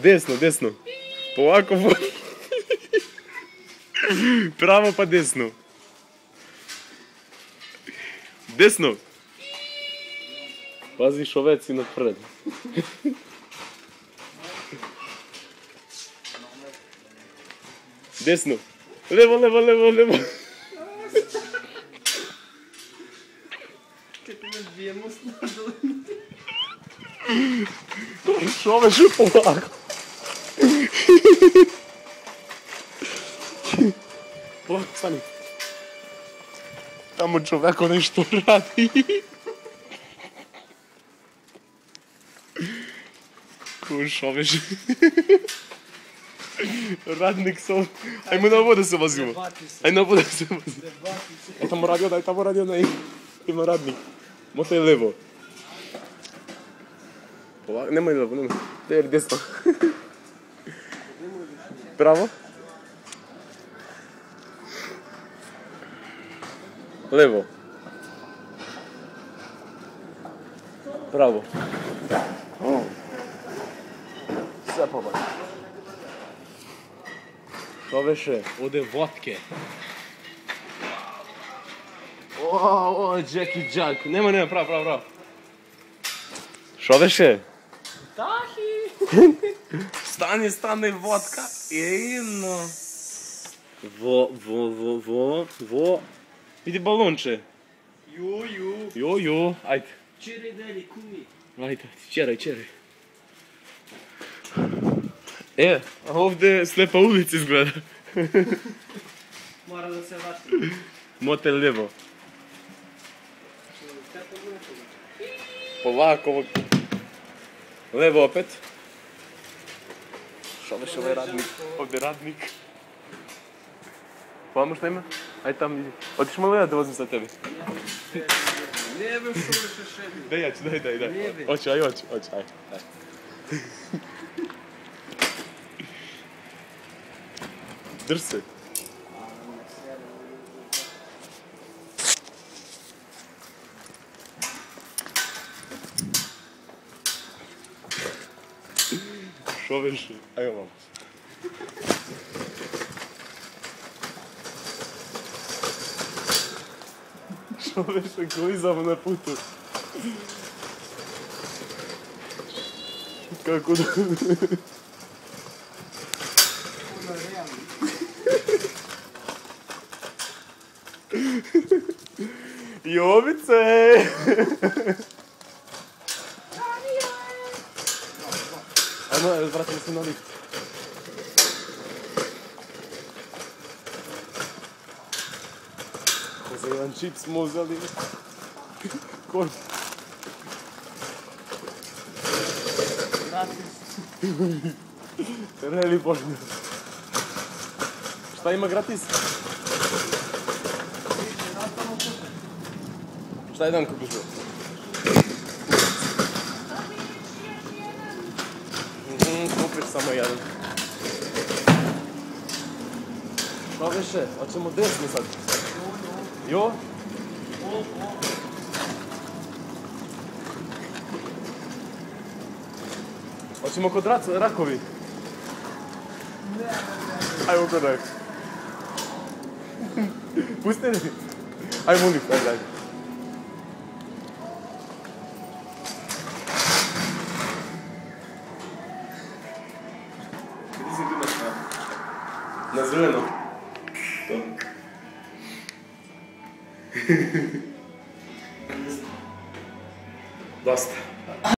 Desno, desno. Polako. Pravo pa desno. Desno. Paziš ovec i napred. Desno. Levo, levo, levo, levo. Što me šu polako? Polako, stani. Tamo čovjeko nešto radi. Kuš, oveš. Radnik sam. Ajmo na ovo da se vozimo. Ajmo na ovo da se vozimo. Aj tamo radio da ima radnik. Motaj levo. Nemoj levo, nemoj. Te je desno. Pravo. Levo. Pravo. Sve pobaj. Što veše? Ode vodke. O, Jackie Jack. Nema, pravo. Što veše? Tahi! Stani, vodka. Ejno. Vo. Vidi balonče. Jo. Ajde. Čeraj deli, kumi. Ajde, čeraj. A ovdje slepa ulica izgleda. Mora da se vrati. Mote lijevo. Polako. Levo opet. Što već ovaj radnik? Ovdje radnik. Vamo šta ima? Ajde tam. Otiš malo ja da vozim sa tebi. Lijeve što više šedi. Daj. Oći, aj. Drž se. Što više? Ajmo vam. Što više klizamo na putu. Kako da... Jovice! Ajmo, vratimo se na lift. Za jedan čip smo uzeli. Korp. Gratis. Reli Božnja. Šta ima gratis? Šta je dan kupiš? Kupiš samo jedan. Šta više? Hoćemo desno sad. Jo? Hoćemo kod rakovi? Ne. Ajmo kod rakovi. Pusti li? Ajmo lift, ajde. Na zeleno. To. Dosta.